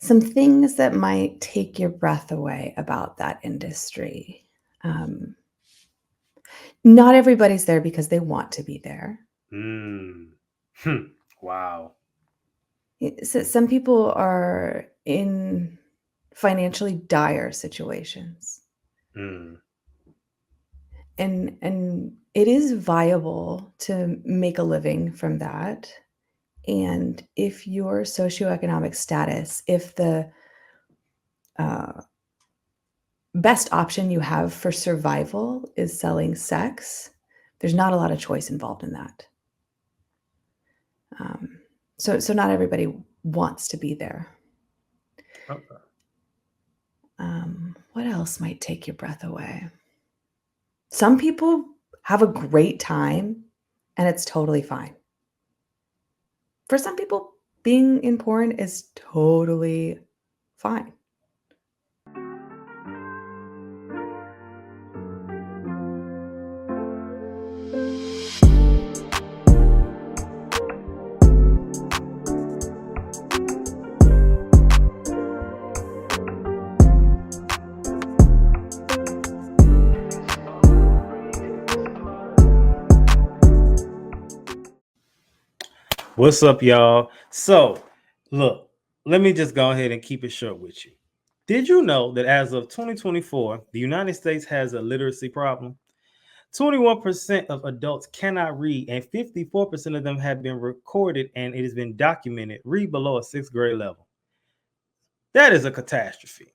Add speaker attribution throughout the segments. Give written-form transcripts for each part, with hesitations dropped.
Speaker 1: Some things that might take your breath away about that industry. Um, Not everybody's there because they want to be there.
Speaker 2: Mm. Wow.
Speaker 1: So some people are in financially dire situations,
Speaker 2: Mm.
Speaker 1: and it is viable to make a living from that. And if your socioeconomic status, if the uh, best option you have for survival is selling sex, there's not a lot of choice involved in that. Um, so not everybody wants to be there.
Speaker 2: Okay.
Speaker 1: What else might take your breath away? Some people have a great time and it's totally fine. For some people, being in porn is totally fine.
Speaker 2: What's up, y'all? So, look, let me just go ahead and keep it short with you. Did you know that as of 2024, the United States has a literacy problem? 21% of adults cannot read, and 54% of them have been recorded and it has been documented read below a sixth grade level. That is a catastrophe.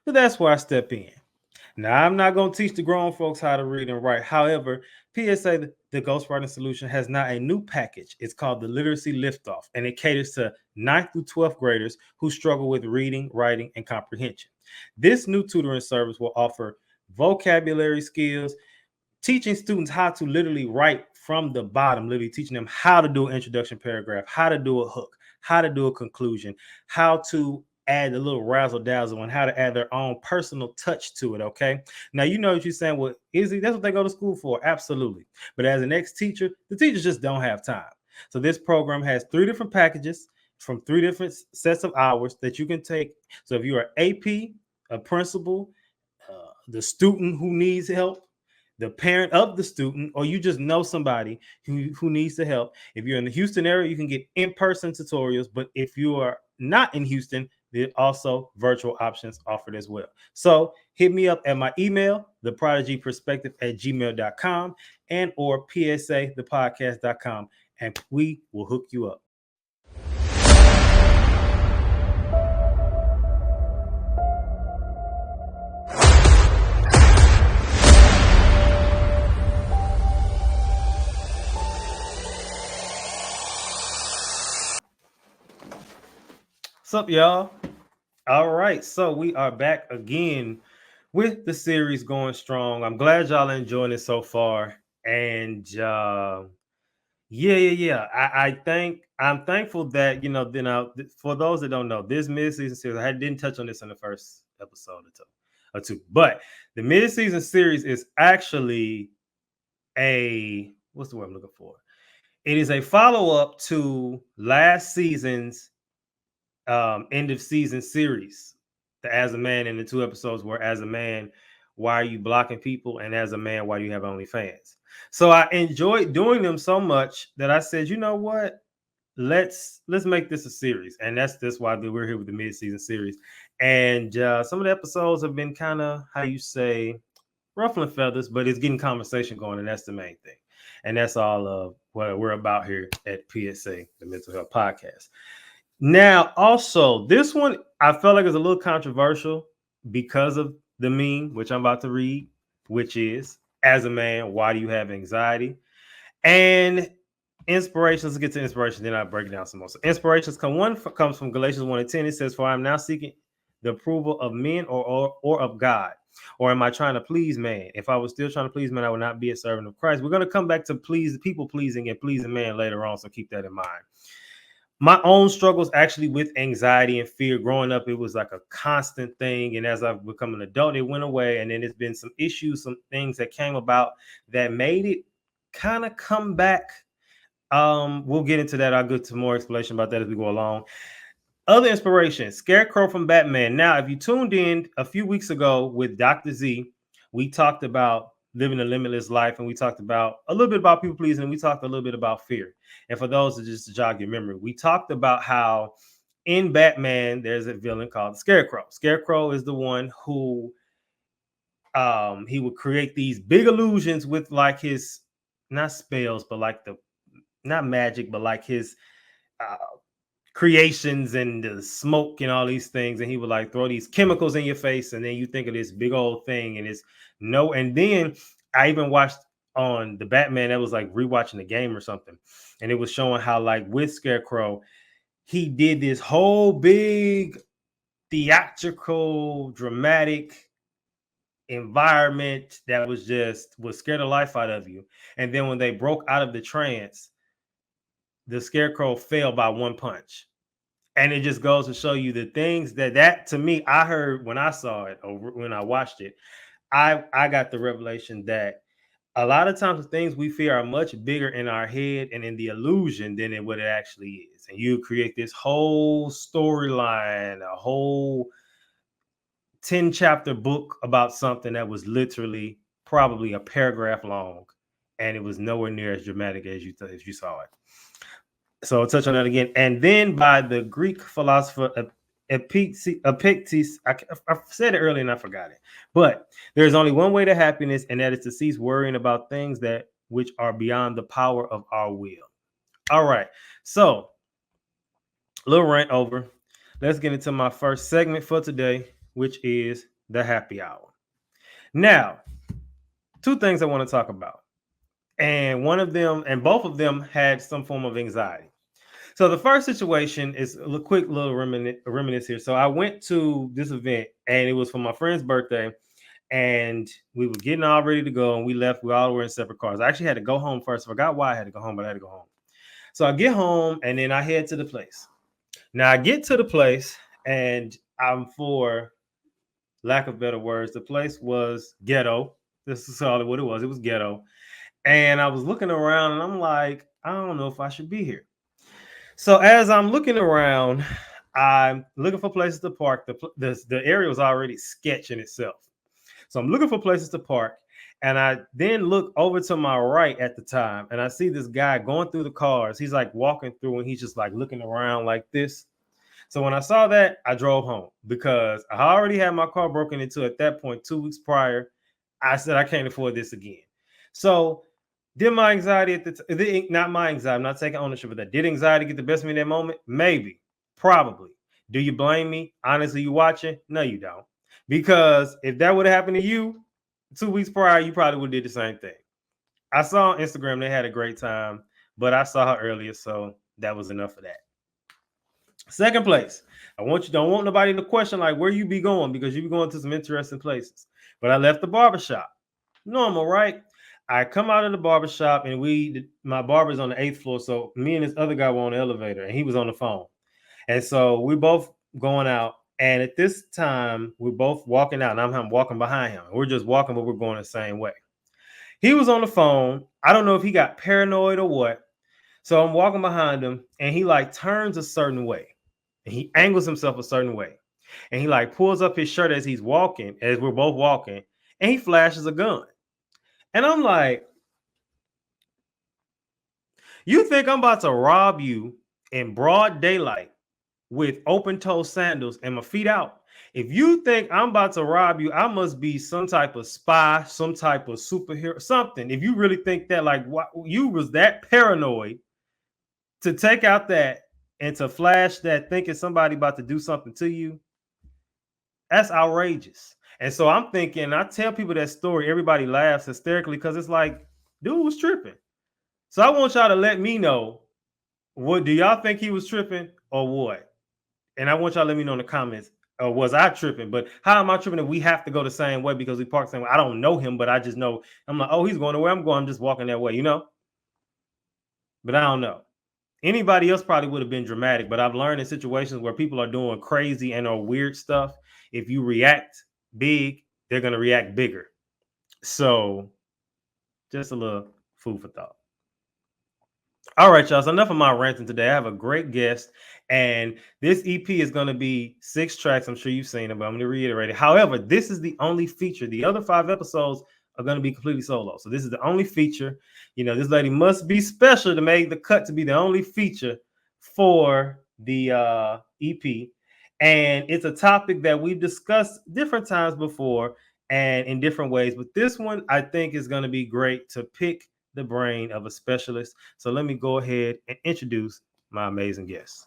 Speaker 2: But that's where I step in. Now, I'm not going to teach the grown folks how to read and write. However, PSA, the Ghostwriting Solution, has now a new package. It's called the Literacy Liftoff, and it caters to 9th through 12th graders who struggle with reading, writing, and comprehension. This new tutoring service will offer vocabulary skills, teaching students how to literally write from the bottom, literally teaching them how to do an introduction paragraph, how to do a hook, how to do a conclusion, how to add a little razzle dazzle, and how to add their own personal touch to it. Okay. Now, you know what you're saying. Well, Izzy, that's what they go to school for. Absolutely. But as an ex-teacher, the teachers just don't have time. So this program has 3 different packages from 3 different sets of hours that you can take. So if you're an AP, a principal, the student who needs help, the parent of the student, or you just know somebody who needs the help. If you're in the Houston area, you can get in-person tutorials. But if you are not in Houston, there are also virtual options offered as well. So hit me up at my email, theprodigyperspective@gmail.com, and or psathepodcast.com, and we will hook you up. What's up, y'all? All right, so we are back again with the series going strong. I'm glad y'all are enjoying it so far, and yeah. I'm thankful that for those that don't know, this mid-season series, I didn't touch on this in the first episode or two, but the mid-season series is actually a what's the word I'm looking for? It is a follow-up to last season's end of season series. The As a Man, in the 2 episodes were As a Man, Why Are You Blocking People? And As a Man, Why Do You Have OnlyFans? So I enjoyed doing them so much that I said, you know what? Let's make this a series. And that's why we're here with the mid-season series. And some of the episodes have been kind of, how you say, ruffling feathers, but it's getting conversation going, and that's the main thing. And that's all of what we're about here at PSA, the Mental Health Podcast. Now, also, this one I felt like is a little controversial because of the meme, which I'm about to read, which is, as a man, why do you have anxiety? And inspirations, let's get to inspiration, then I break it down some more. So inspirations comes from Galatians 1:10. It says, for I'm now seeking the approval of men or of God. Or am I trying to please man? If I was still trying to please man, I would not be a servant of Christ. We're going to come back to people pleasing and pleasing man later on, so keep that in mind. My own struggles actually with anxiety and fear growing up, it was like a constant thing. And as I've become an adult, it went away. And then there's been some issues, some things that came about that made it kind of come back. We'll get into that. I'll get to more explanation about that as we go along. Other inspiration, Scarecrow from Batman. Now, if you tuned in a few weeks ago with Dr. Z, we talked about living a limitless life, and we talked about a little bit about people pleasing, and we talked a little bit about fear. And for those that just to jog your memory, we talked about how in Batman there's a villain called Scarecrow. Scarecrow is the one who he would create these big illusions with like his not spells, but like the not magic, but like his uh, creations and the smoke and all these things, and he would like throw these chemicals in your face, and then you think of this big old thing, and it's no. And then I even watched on the Batman that was like rewatching the game or something, and it was showing how like with Scarecrow, he did this whole big theatrical, dramatic environment that was just would scare the life out of you. And then when they broke out of the trance, the Scarecrow fell by one punch. And it just goes to show you the things that to me, I heard when I saw it or when I watched it, I got the revelation that a lot of times the things we fear are much bigger in our head and in the illusion than in what it actually is. And you create this whole storyline, a whole 10 chapter book about something that was literally probably a paragraph long, and it was nowhere near as dramatic as as you saw it. So I'll touch on that again. And then by the Greek philosopher Epictetus, I said it earlier and I forgot it. But there's only one way to happiness, and that is to cease worrying about things that which are beyond the power of our will. All right. So little rant over. Let's get into my first segment for today, which is the happy hour. Now, two things I want to talk about. And one of them, and both of them had some form of anxiety. So the first situation is a quick little reminisce here. So I went to this event, and it was for my friend's birthday, and we were getting all ready to go, and we left. We all were in separate cars. I actually had to go home first. I forgot why I had to go home, but I had to go home. So I get home, and then I head to the place. Now I get to the place, and I'm, for lack of better words, the place was ghetto. This is all what it was. It was ghetto. And I was looking around, and I'm like, I don't know if I should be here. So as I'm looking around, I'm looking for places to park. The area was already sketch in itself. So I'm looking for places to park. And I then look over to my right at the time, and I see this guy going through the cars. He's like walking through, and he's just like looking around like this. So when I saw that, I drove home because I already had my car broken into at that point 2 weeks prior. I said, I can't afford this again. So did my anxiety at the not my anxiety, I'm not taking ownership of that. Did anxiety get the best of me in that moment? Maybe, probably. Do you blame me? Honestly, you watching? No, you don't. Because if that would have happened to you 2 weeks prior, you probably would have did the same thing. I saw on Instagram they had a great time, but I saw her earlier, so that was enough of that. Second place, don't want nobody to question like where you be going, because you be going to some interesting places. But I left the barbershop. Normal, right? I come out of the barbershop, and my barber's on the 8th floor. So me and this other guy were on the elevator, and he was on the phone. And so we both going out. And at this time, we're both walking out, and I'm walking behind him. We're just walking, but we're going the same way. He was on the phone. I don't know if he got paranoid or what. So I'm walking behind him, and he like turns a certain way. And he angles himself a certain way. And he like pulls up his shirt as he's walking, as we're both walking, and he flashes a gun. And I'm like, you think I'm about to rob you in broad daylight with open-toe sandals and my feet out? If you think I'm about to rob you, I must be some type of spy, some type of superhero, something. If you really think that, like, what, you was that paranoid to take out that and to flash that thinking somebody about to do something to you, that's outrageous. And so I'm thinking, I tell people that story, everybody laughs hysterically because it's like, dude was tripping. So I want y'all to let me know, what do y'all think he was tripping or what? And I want y'all to let me know in the comments, or was I tripping? But how am I tripping if we have to go the same way because we park the same way? I don't know him, but I just know, I'm like, oh, he's going to where I'm going. I'm just walking that way, But I don't know. Anybody else probably would have been dramatic, but I've learned in situations where people are doing crazy and or weird stuff, if you react big, they're going to react bigger. So just a little food for thought. All right, y'all. So enough of my ranting today. I have a great guest, and this EP is going to be 6 tracks. I'm sure you've seen it, but I'm going to reiterate it. However, this is the only feature. The other 5 episodes are going to be completely solo. So this is the only feature. You know, this lady must be special to make the cut to be the only feature for the EP. And it's a topic that we've discussed different times before and in different ways. But this one, I think, is going to be great to pick the brain of a specialist. So let me go ahead and introduce my amazing guest.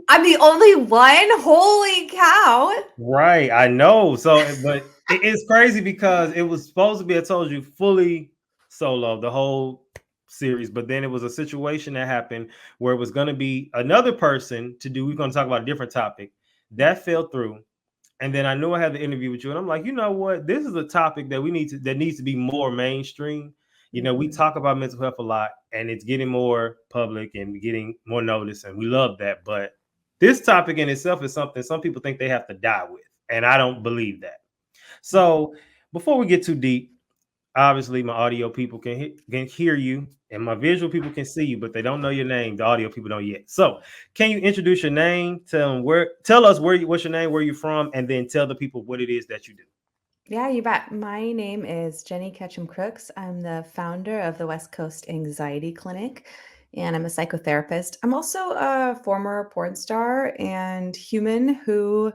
Speaker 1: I'm the only one? Holy cow.
Speaker 2: Right, I know. So, but it's crazy because it was supposed to be, I told you, fully solo, the whole series. But then it was a situation that happened where it was going to be another person to do. We're going to talk about a different topic that fell through. And then I knew I had the interview with you, and I'm like, you know what? This is a topic that that needs to be more mainstream. You know, we talk about mental health a lot, and it's getting more public and getting more notice, and we love that. But this topic in itself is something some people think they have to die with, and I don't believe that. So before we get too deep, obviously my audio people can hear you, and my visual people can see you, but they don't know your name. The audio people don't yet. So can you introduce your name, tell us what's your name, where you're from, and then tell the people what it is that you do.
Speaker 1: Yeah, you bet. My name is Jennie Ketcham-Crooks. I'm the founder of the West Coast Anxiety Clinic, and I'm a psychotherapist. I'm also a former porn star and human who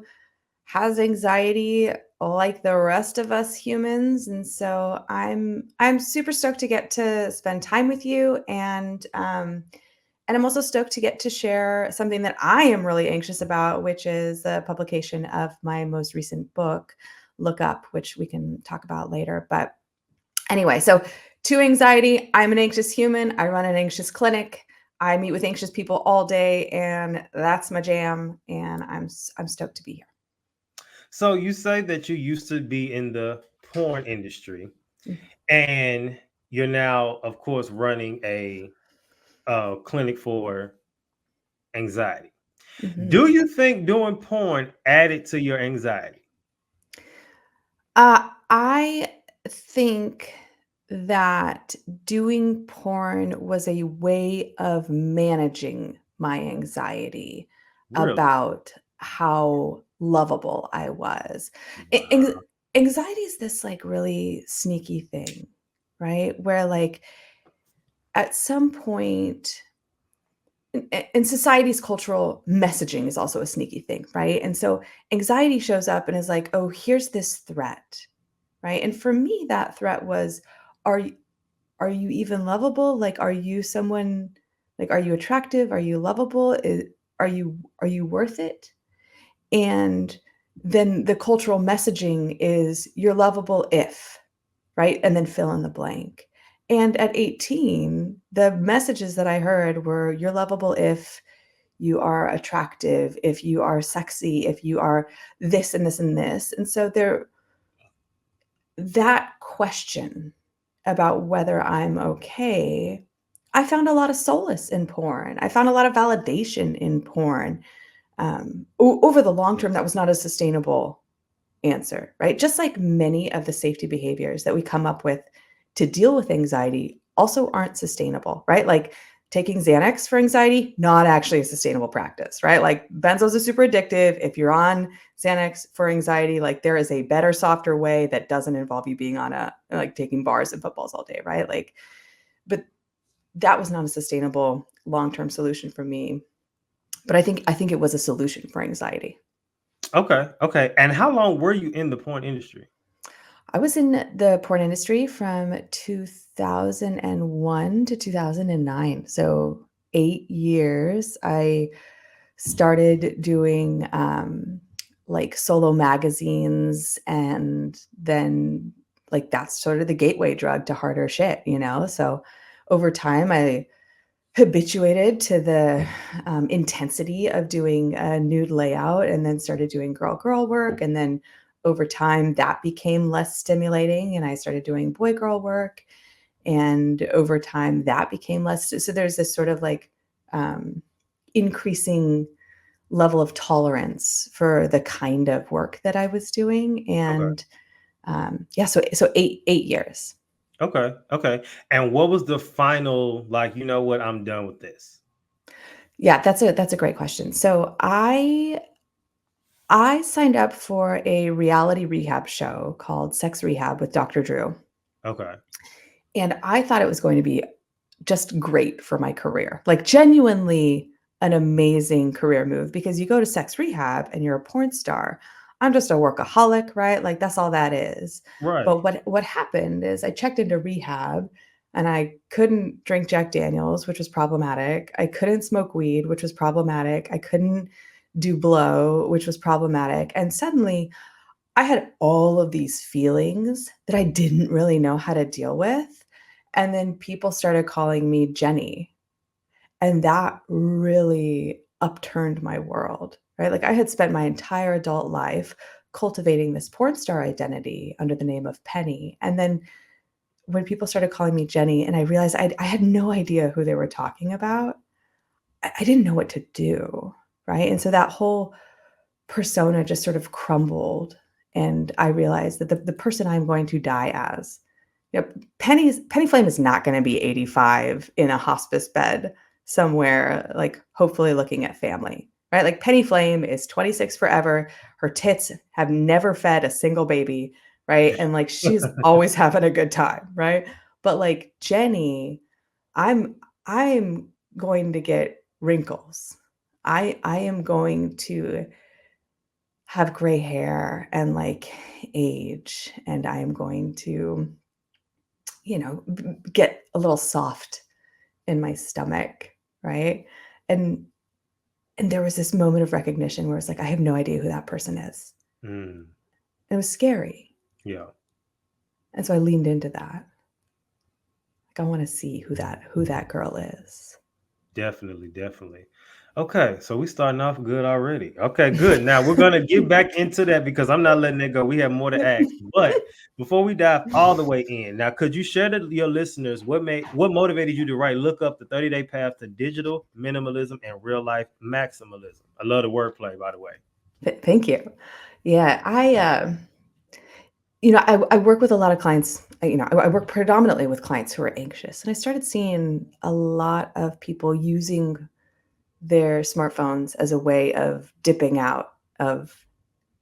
Speaker 1: has anxiety like the rest of us humans. And so I'm super stoked to get to spend time with you, and I'm also stoked to get to share something that I am really anxious about, which is the publication of my most recent book, Look Up, which we can talk about later. But anyway, so to anxiety, I'm an anxious human. I run an anxious clinic. I meet with anxious people all day, and that's my jam. And I'm stoked to be here.
Speaker 2: So you say that you used to be in the porn industry,
Speaker 1: Mm.
Speaker 2: and you're now, of course, running a clinic for anxiety.
Speaker 1: Mhm.
Speaker 2: Do you think doing porn added to your anxiety?
Speaker 1: I think that doing porn was a way of managing my anxiety
Speaker 2: Really?
Speaker 1: about how lovable I was.
Speaker 2: Wow.
Speaker 1: Anxiety is this like really sneaky thing, right? Where like at some point and society's cultural messaging is also a sneaky thing, right? And so anxiety shows up and is like, oh, here's this threat, right? And for me, that threat was, are you are you even lovable? Like, are you someone like are you attractive? Are you lovable? Are you worth it? And then the cultural messaging is you're lovable if, right? And then fill in the blank. And at 18, the messages that I heard were you're lovable if you are attractive, if you are sexy, if you are this and this and this. And so there that question about whether I'm okay, I found a lot of solace in porn. I found a lot of validation in porn. Over the long term, that was not a sustainable answer, right? Just like many of the safety behaviors that we come up with to deal with anxiety also aren't sustainable, right? Like taking Xanax for anxiety, not actually a sustainable practice, right? Like benzos are super addictive. If you're on Xanax for anxiety, like there is a better, softer way that doesn't involve you being on a like taking bars and footballs all day, right? Like, but that was not a sustainable long-term solution for me. But I think it was a solution for anxiety.
Speaker 2: Okay. Okay. And how long were you in the porn industry?
Speaker 1: I was in the porn industry from 2001 to 2009. So 8 years. I started doing like solo magazines, and then like that's sort of the gateway drug to harder shit, you know? So over time, I habituated to the intensity of doing a nude layout, and then started doing girl work, and then over time that became less stimulating and I started doing boy girl work, and over time that became less so there's this sort of like um, increasing level of tolerance for the kind of work that I was doing.
Speaker 2: Okay.
Speaker 1: And yeah, so 8 years.
Speaker 2: Okay. Okay. And what was the final, like, you know what, I'm done with this?
Speaker 1: Yeah, that's a great question. So I signed up for a reality rehab show called Sex Rehab with Dr. Drew,
Speaker 2: Okay.
Speaker 1: and I thought it was going to be just great for my career, like genuinely an amazing career move because you go to sex rehab and you're a porn star. I'm just a workaholic, right? Like that's all that is.
Speaker 2: Right.
Speaker 1: But what happened is I checked into rehab and I couldn't drink Jack Daniels, which was problematic. I couldn't smoke weed, which was problematic. I couldn't do blow, which was problematic. And suddenly I had all of these feelings that I didn't really know how to deal with. And then people started calling me Jenny, and that really upturned my world, right? Like I had spent my entire adult life cultivating this porn star identity under the name of Penny. And then when people started calling me Jenny, and I realized I had no idea who they were talking about, I didn't know what to do, right? And so that whole persona just sort of crumbled, and I realized that the person I'm going to die as, you know, Penny Flame is not gonna be 85 in a hospice bed somewhere, like, hopefully looking at family, right? Like, Penny Flame is 26 forever, her tits have never fed a single baby, right? And, like, she's always having a good time, right? But, like, Jenny, I'm I'm going to get wrinkles. I am going to have gray hair and, like, age, and I am going to, get a little soft in my stomach, right? And and there was this moment of recognition where it's like, I have no idea who that person is.
Speaker 2: Mm,
Speaker 1: It was scary,
Speaker 2: yeah.
Speaker 1: and so I leaned into that. Like, I wanna see who that girl is.
Speaker 2: Definitely, definitely. Okay, so we starting off good already. Okay, good. Now we're gonna get back into that because I'm not letting it go. We have more to ask. But before we dive all the way in, now could you share to your listeners what motivated you to write Look Up the 30-Day Path to Digital Minimalism and Real Life Maximalism? I love the wordplay, by the way.
Speaker 1: Thank you. Yeah, I work with a lot of clients. I work predominantly with clients who are anxious, and I started seeing a lot of people using their smartphones as a way of dipping out of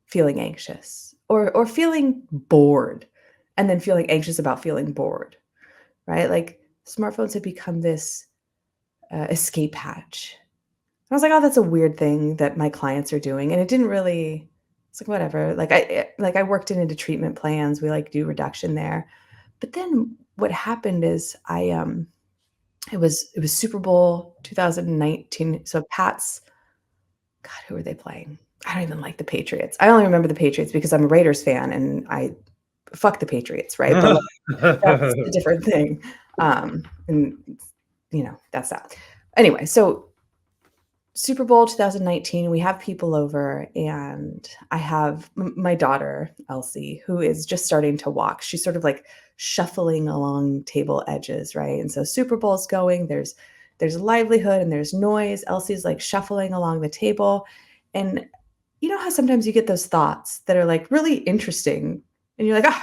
Speaker 1: feeling anxious or feeling bored, and then feeling anxious about feeling bored, right? Like smartphones have become this escape hatch. I was like, "Oh, that's a weird thing that my clients are doing," and it didn't really. It's like whatever. Like I worked it into treatment plans. We like do reduction there, but then what happened is it was Super Bowl 2019. So Pats, God, who were they playing? I don't even like the Patriots. I only remember the Patriots because I'm a Raiders fan and I fuck the Patriots, right? But like, that's a different thing. And that's that. Anyway, so Super Bowl 2019, we have people over, and I have my daughter, Elsie, who is just starting to walk. She's sort of like shuffling along table edges, right? And so Super Bowl's going, there's livelihood and there's noise. Elsie's like shuffling along the table. And you know how sometimes you get those thoughts that are like really interesting and you're like, "Oh,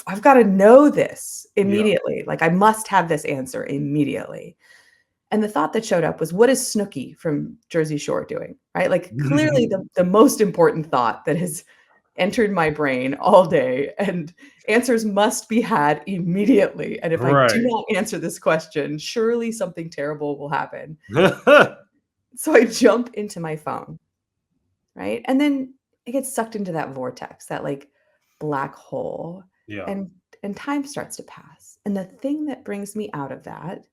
Speaker 1: I've got to know this
Speaker 2: Yeah.
Speaker 1: immediately. Like I must have this answer immediately." And the thought that showed up was, what is Snooki from Jersey Shore doing? Right? Like clearly the most important thought that has entered my brain all day, and answers must be had immediately. And if I do
Speaker 2: Right.
Speaker 1: not answer this question, surely something terrible will happen. So I jump into my phone, right? And then it gets sucked into that vortex, that like black hole,
Speaker 2: Yeah.
Speaker 1: and and time starts to pass. And the thing that brings me out of that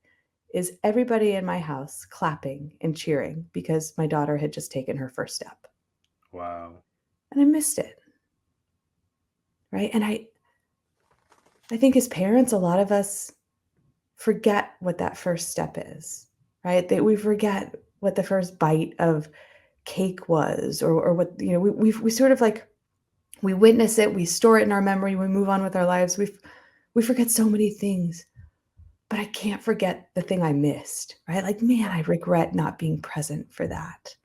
Speaker 1: is everybody in my house clapping and cheering because my daughter had just taken her first step.
Speaker 2: Wow.
Speaker 1: And I missed it, right? And I think as parents, a lot of us forget what that first step is, right? That we forget what the first bite of cake was, or what, we sort of like, we witness it, we store it in our memory, we move on with our lives. We forget so many things, but I can't forget the thing I missed, right? Like, man, I regret not being present for that.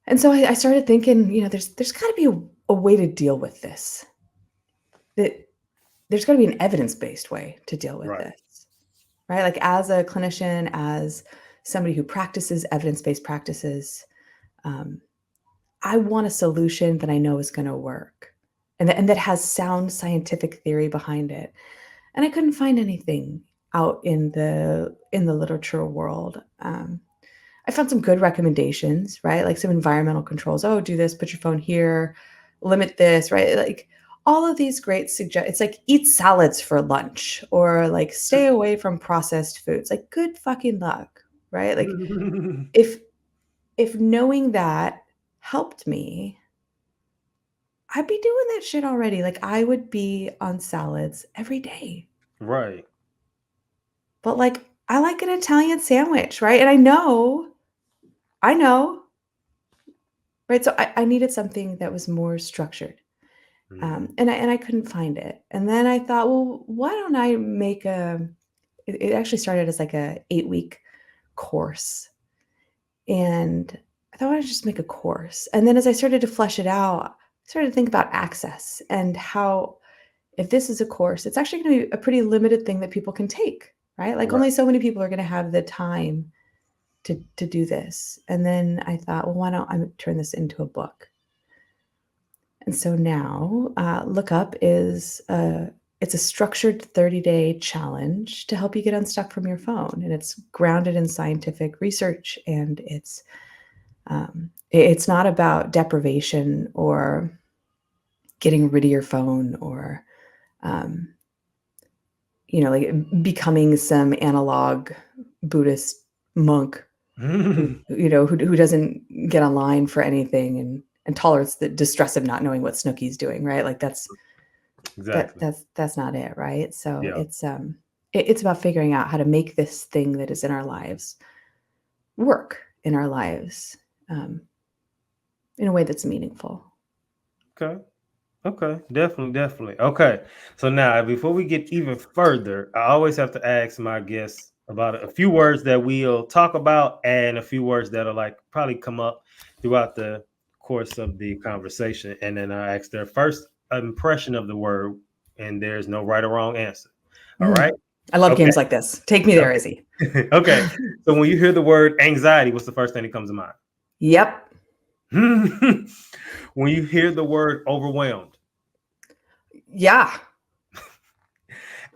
Speaker 1: And so I started thinking, there's got to be a way to deal with this. That there's got to be an evidence-based way to deal with
Speaker 2: Right.
Speaker 1: this, right? Like as a clinician, as somebody who practices evidence-based practices, um, I want a solution that I know is going to work and that has sound scientific theory behind it. And I couldn't find anything out in the literature world. I found some good recommendations, right? Like some environmental controls. Oh, do this, put your phone here, limit this, right? Like all of these great suggest. It's like eat salads for lunch or like stay away from processed foods. Like good fucking luck, right? Like if knowing that helped me, I'd be doing that shit already. Like I would be on salads every day.
Speaker 2: Right.
Speaker 1: But like I like an Italian sandwich, right? And I know, right? So I needed something that was more structured. And I couldn't find it. And then I thought, well, why don't I make it actually started as like a 8-week course. And I thought I'd just make a course. And then as I started to flesh it out, I started to think about access and how if this is a course, it's actually going to be a pretty limited thing that people can take, right? Like
Speaker 2: Right.
Speaker 1: only so many people are going to have the time to do this. And then I thought, well, why don't I turn this into a book? And so now, Look Up is it's a structured 30-day challenge to help you get unstuck from your phone, and it's grounded in scientific research, and it's not about deprivation or getting rid of your phone or um, like becoming some analog Buddhist monk who doesn't get online for anything and tolerates the distress of not knowing what Snooki's doing, right? Like
Speaker 2: Exactly.
Speaker 1: that's not it, right? So
Speaker 2: Yeah.
Speaker 1: it's about figuring out how to make this thing that is in our lives work in our lives in a way that's meaningful.
Speaker 2: Okay. Okay. Definitely. Okay. So now, before we get even further, I always have to ask my guests about a few words that we'll talk about and a few words that'll like probably come up throughout the course of the conversation. And then I ask their first impression of the word, and there's no right or wrong answer. All right.
Speaker 1: I love
Speaker 2: Okay.
Speaker 1: games like this. Take me there, Izzy.
Speaker 2: Okay. So when you hear the word anxiety, what's the first thing that comes to mind?
Speaker 1: Yep.
Speaker 2: When you hear the word overwhelmed,
Speaker 1: Yeah.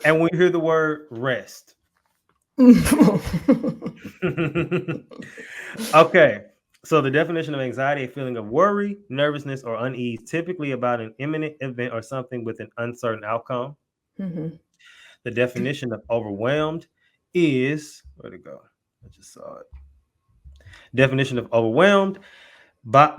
Speaker 2: and when you hear the word rest. Okay. So the definition of anxiety, a feeling of worry, nervousness, or unease, typically about an imminent event or something with an uncertain outcome.
Speaker 1: Mm-hmm.
Speaker 2: The definition of overwhelmed is, where'd it go? I just saw it. Definition of overwhelmed: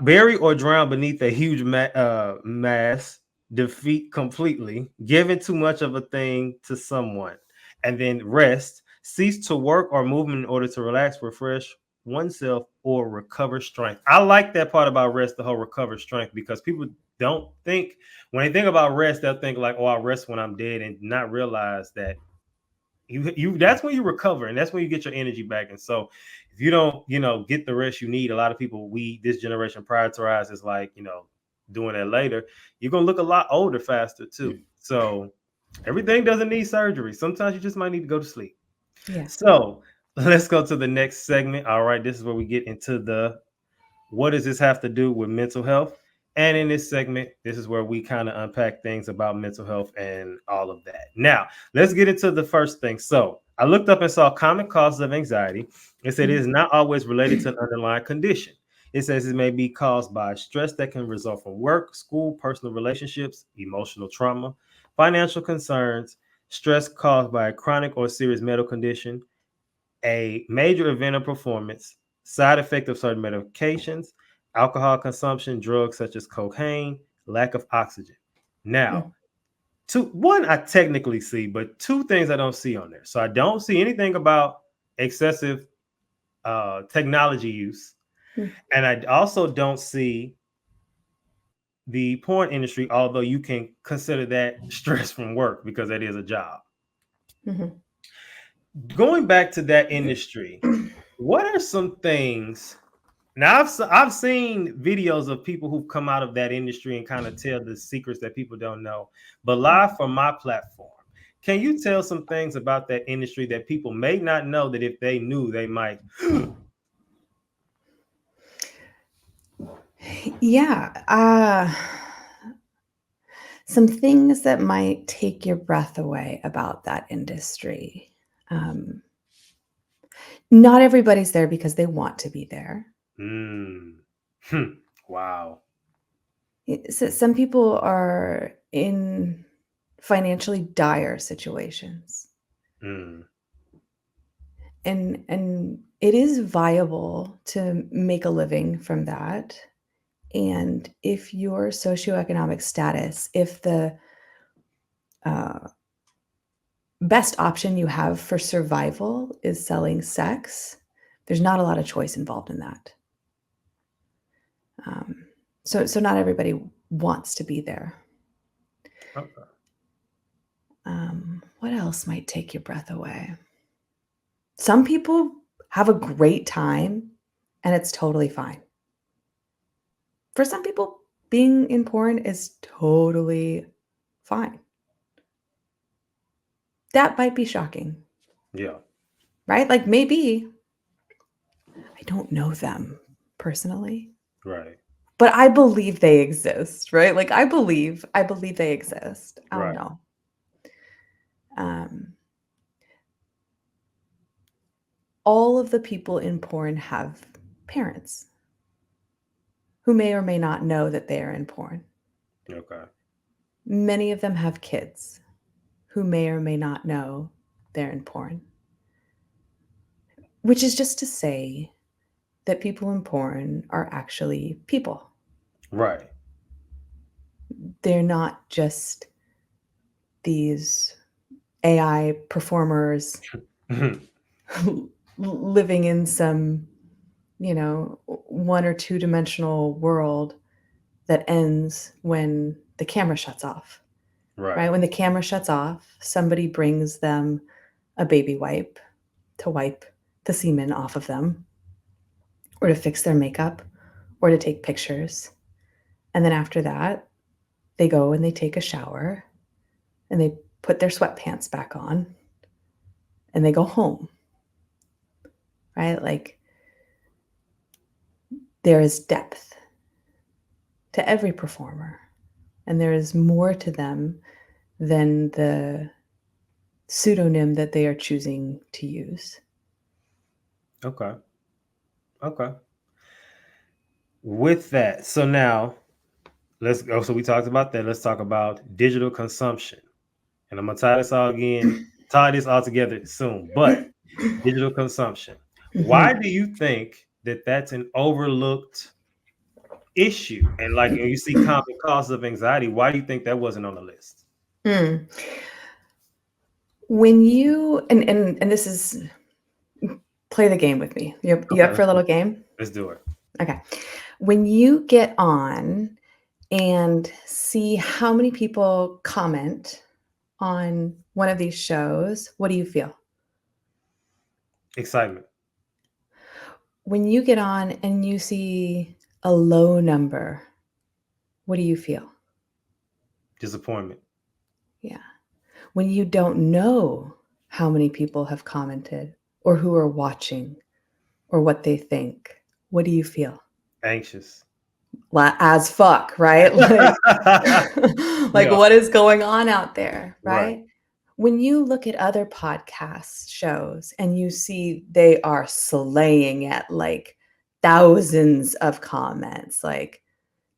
Speaker 2: bury or drown beneath a huge mass, defeat completely, giving too much of a thing to someone. And then rest: cease to work or movement in order to relax, refresh oneself, or recover strength. I like that part about rest, the whole recover strength, because people don't think, when they think about rest, they'll think like, oh, I'll rest when I'm dead, and not realize that you that's when you recover, and that's when you get your energy back. And so if you don't get the rest you need, a lot of people, this generation prioritizes like doing that later, you're gonna look a lot older faster too. So everything doesn't need surgery. Sometimes you just might need to go to sleep.
Speaker 1: Yeah.
Speaker 2: So let's go to the next segment. All right, this is where we get into the what does this have to do with mental health? And in this segment, this is where we kind of unpack things about mental health and all of that. Now, let's get into the first thing. So I looked up and saw common causes of anxiety. It said it is not always related to an underlying condition. It says it may be caused by stress that can result from work, school, personal relationships, emotional trauma, financial concerns, stress caused by a chronic or serious medical condition, a major event or performance, side effect of certain medications, alcohol consumption, drugs such as cocaine, lack of oxygen. Now, one I technically see, but two things I don't see on there. So I don't see anything about excessive technology use, and I also don't see the porn industry, although you can consider that stress from work because that is a job. Going back to that industry, what are some things Now I've seen videos of people who've come out of that industry and kind of tell the secrets that people don't know. But live from my platform, can you tell some things about that industry that people may not know that if they knew they might?
Speaker 1: Yeah. Some things that might take your breath away about that industry. Not everybody's there because they want to be there.
Speaker 2: Wow.
Speaker 1: So some people are in financially dire situations.
Speaker 2: Mm.
Speaker 1: And it is viable to make a living from that. And if your socioeconomic status, if the best option you have for survival is selling sex, there's not a lot of choice involved in that. So not everybody wants to be there.
Speaker 2: Okay.
Speaker 1: What else might take your breath away? Some people have a great time and it's totally fine. For some people, being in porn is totally fine. That might be shocking,
Speaker 2: Yeah.
Speaker 1: right? Like maybe I don't know them personally,
Speaker 2: Right.
Speaker 1: but I believe they exist, right? Like I believe they exist. I don't
Speaker 2: Right.
Speaker 1: know. Um, all of the people in porn have parents who may or may not know that they are in porn.
Speaker 2: Okay.
Speaker 1: Many of them have kids who may or may not know they're in porn. Which is just to say that people in porn are actually people.
Speaker 2: Right.
Speaker 1: They're not just these AI performers living in some, 1 or 2-dimensional world that ends when the camera shuts off, right?
Speaker 2: Right.
Speaker 1: When the camera shuts off, somebody brings them a baby wipe to wipe the semen off of them, or to fix their makeup, or to take pictures. And then after that, they go and they take a shower and they put their sweatpants back on and they go home, right? Like there is depth to every performer and there is more to them than the pseudonym that they are choosing to use.
Speaker 2: Okay. Okay. With that, so now let's go. So we talked about that. Let's talk about digital consumption. And I'm gonna tie this all together soon. But digital consumption. Why do you think that that's an overlooked issue? And like when you see common causes of anxiety, why do you think that wasn't on the list?
Speaker 1: Mm. When you and this is play the game with me. You
Speaker 2: Okay,
Speaker 1: up for a little game?
Speaker 2: let's do it.
Speaker 1: Okay. When you get on and see how many people comment on one of these shows, what do you feel?
Speaker 2: Excitement.
Speaker 1: When you get on and you see a low number, what do you feel?
Speaker 2: Disappointment.
Speaker 1: Yeah. When you don't know how many people have commented or who are watching or what they think, what do you feel?
Speaker 2: Anxious.
Speaker 1: As fuck, right? Like
Speaker 2: Yeah.
Speaker 1: what is going on out there,
Speaker 2: Right.
Speaker 1: right? When you look at other podcast shows and you see they are slaying at like thousands of comments, like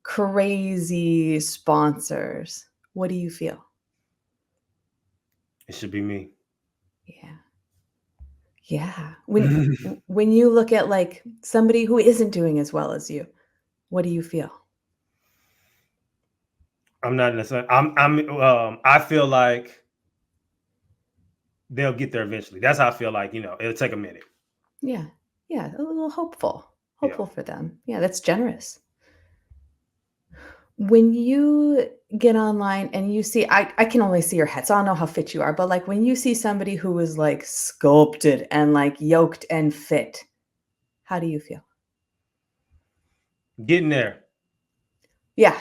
Speaker 1: crazy sponsors, what do you feel?
Speaker 2: It should be me.
Speaker 1: Yeah. Yeah. When you look at like somebody who isn't doing as well as you, what do you feel?
Speaker 2: I'm not necessarily. I feel like they'll get there eventually. That's how I feel like. It'll take a minute.
Speaker 1: Yeah. Yeah. A little hopeful.
Speaker 2: Yeah.
Speaker 1: Hopeful for them. Yeah, that's generous. When you get online and you see, I can only see your head, so I don't know how fit you are, but like when you see somebody who is like sculpted and like yoked and fit, how do you feel?
Speaker 2: Getting there.
Speaker 1: Yeah.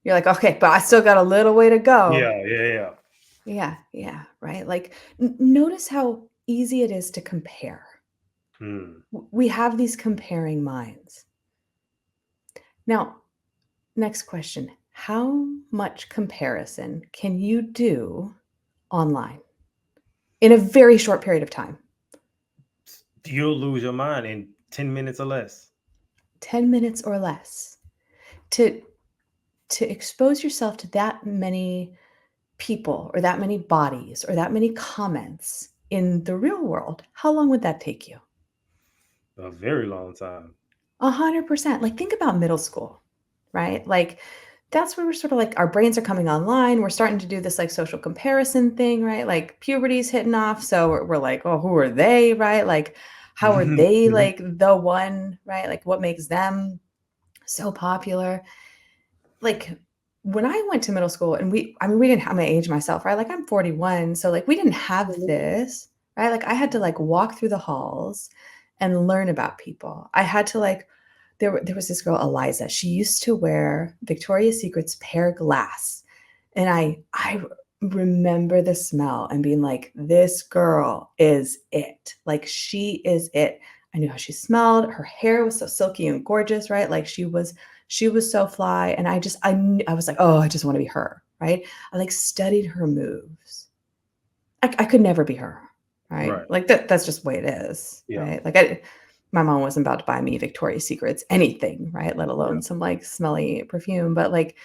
Speaker 1: You're like, okay, but I still got a little way to go.
Speaker 2: Yeah.
Speaker 1: Yeah, right. Like, notice how easy it is to compare.
Speaker 2: Hmm.
Speaker 1: We have these comparing minds. Now, next question. How much comparison can you do online in a very short period of time?
Speaker 2: You'll lose your mind in 10 minutes or less.
Speaker 1: 10 minutes or less. To expose yourself to that many people or that many bodies or that many comments in the real world, how long would that take you?
Speaker 2: A very long time.
Speaker 1: 100%. Like, think about middle school, right? Like, that's where we're sort of like our brains are coming online. We're starting to do this like social comparison thing, right? Like puberty's hitting off. So we're like, oh, who are they, right? Like, how are they like the one, right? Like, what makes them so popular? Like, when I went to middle school and we didn't have my age myself, right? Like, I'm 41. So like we didn't have this, right? Like I had to like walk through the halls and learn about people. I had to like there was this girl, Eliza. She used to wear Victoria's Secret's Pear Glass. And I remember the smell and being like, this girl is it. Like she is it. I knew how she smelled. Her hair was so silky and gorgeous, right? Like she was so fly. And I was like, oh, I just want to be her, right? I like studied her moves. I could never be her, right?
Speaker 2: Right.
Speaker 1: Like that's just the way it is,
Speaker 2: Yeah.
Speaker 1: right? My mom wasn't about to buy me Victoria's Secrets anything, right? Let
Speaker 2: Yeah.
Speaker 1: alone some like smelly perfume. But like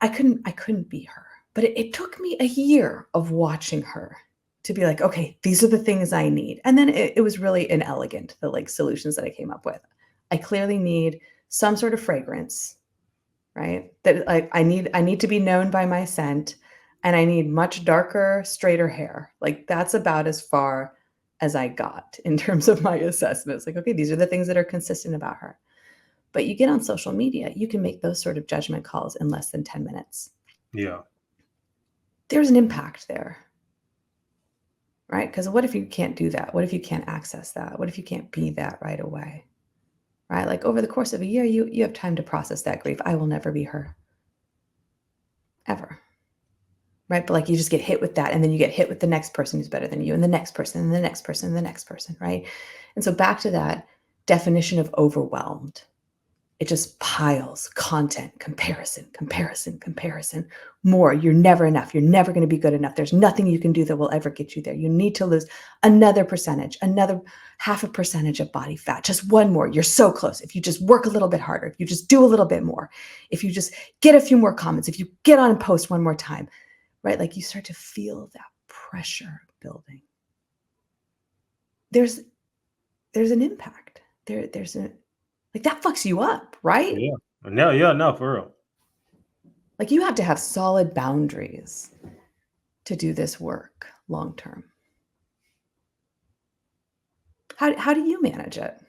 Speaker 1: I couldn't be her. But it took me a year of watching her to be like, okay, these are the things I need. And then it was really inelegant, the like solutions that I came up with. I clearly need some sort of fragrance, right? That like I need to be known by my scent, and I need much darker, straighter hair. Like that's about as far as I got in terms of my assessments. Like, okay, these are the things that are consistent about her. But you get on social media, you can make those sort of judgment calls in less than 10 minutes.
Speaker 2: Yeah.
Speaker 1: There's an impact there, right? Because what if you can't do that? What if you can't access that? What if you can't be that right away? Right? Like over the course of a year, you have time to process that grief. I will never be her. Ever. Right? But like you just get hit with that, and then you get hit with the next person who's better than you, and the next person, and the next person, and the next person, right? And so back to that definition of overwhelmed. It just piles content, comparison. More. You're never enough. You're never going to be good enough. There's nothing you can do that will ever get you there. You need to lose another percentage, another half a percentage of body fat, just one more. You're so close. If you just work a little bit harder, if you just do a little bit more, if you just get a few more comments, if you get on and post one more time, right? Like you start to feel that pressure building. There's an impact. There's a like that fucks you up, right?
Speaker 2: Yeah. No, for real.
Speaker 1: Like you have to have solid boundaries to do this work long term. How do you manage it?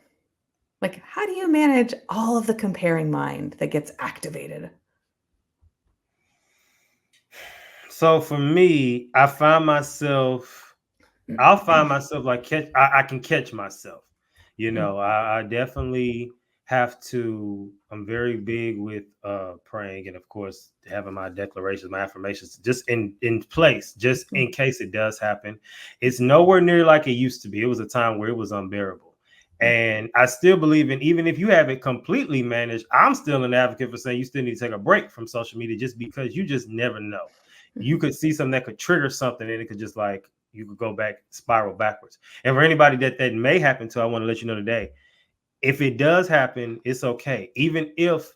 Speaker 1: Like, how do you manage all of the comparing mind that gets activated?
Speaker 2: So for me, I'll find myself like I can catch myself. I definitely have to. I'm very big with praying, and of course having my declarations, my affirmations just in place, just in case it does happen. It's nowhere near like it used to be. It was a time where it was unbearable. And I still believe in, even if you have it completely managed, I'm still an advocate for saying you still need to take a break from social media, just because you just never know. You could see something that could trigger something, and it could just like you could go back, spiral backwards. And for anybody that may happen to, I want to let you know today, if it does happen, it's okay. Even if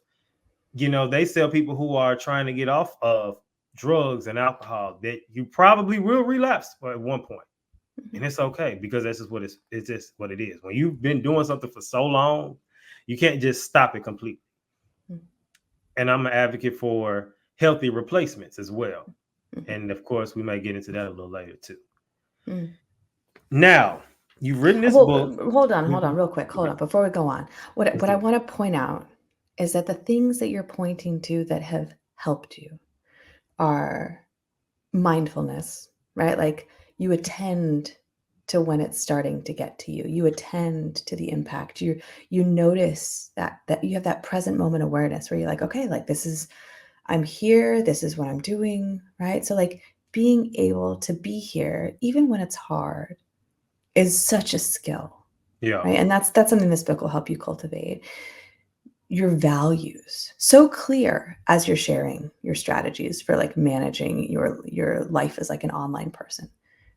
Speaker 2: they sell people who are trying to get off of drugs and alcohol, that you probably will relapse at one point. And it's okay, because that's just it's just what it is. When you've been doing something for so long, you can't just stop it completely. And I'm an advocate for healthy replacements as well. And of course, we may get into that a little later too. Now, you've written this book.
Speaker 1: Well, hold on, real quick. Hold on, before we go on. What I want to point out is that the things that you're pointing to that have helped you are mindfulness, right? Like you attend to when it's starting to get to you. You attend to the impact. You notice that you have that present moment awareness where you're like, okay, like this is, I'm here, this is what I'm doing, right? So like being able to be here even when it's hard is such a skill,
Speaker 2: Yeah.
Speaker 1: right? And that's something this book will help you cultivate. Your values so clear as you're sharing your strategies for like managing your life as like an online person,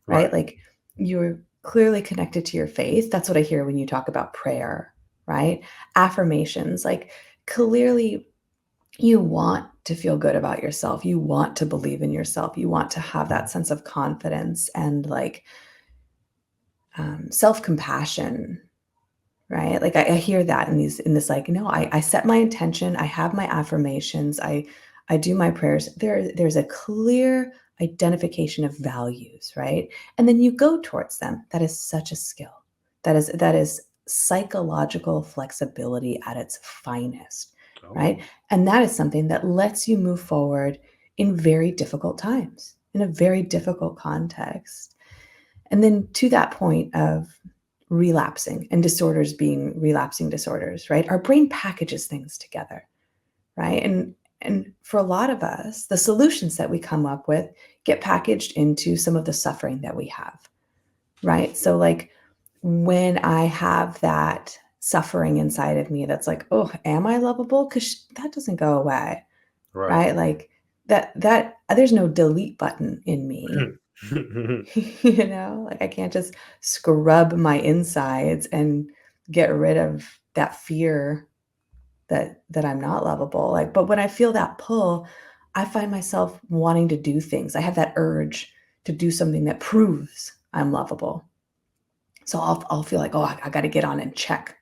Speaker 1: right?
Speaker 2: Right.
Speaker 1: Like you're clearly connected to your faith. That's what I hear when you talk about prayer, right? Affirmations, like clearly you want to feel good about yourself. You want to believe in yourself. You want to have that sense of confidence and like self-compassion, right? Like I hear that in this like, no, I set my intention, I have my affirmations, I do my prayers. There's a clear identification of values, right? And then you go towards them. That is such a skill. That is psychological flexibility at its finest,
Speaker 2: Oh,
Speaker 1: right? And that is something that lets you move forward in very difficult times, in a very difficult context. And then to that point of relapsing and disorders being relapsing disorders, right? Our brain packages things together, right? And for a lot of us, the solutions that we come up with get packaged into some of the suffering that we have, right? So like when I have that suffering inside of me that's like, oh, am I lovable? Because that doesn't go away,
Speaker 2: right.
Speaker 1: right? Like that there's no delete button in me. Like I can't just scrub my insides and get rid of that fear that I'm not lovable. Like, but when I feel that pull, I find myself wanting to do things. I have that urge to do something that proves I'm lovable. So I'll feel like, oh, I got to get on and check.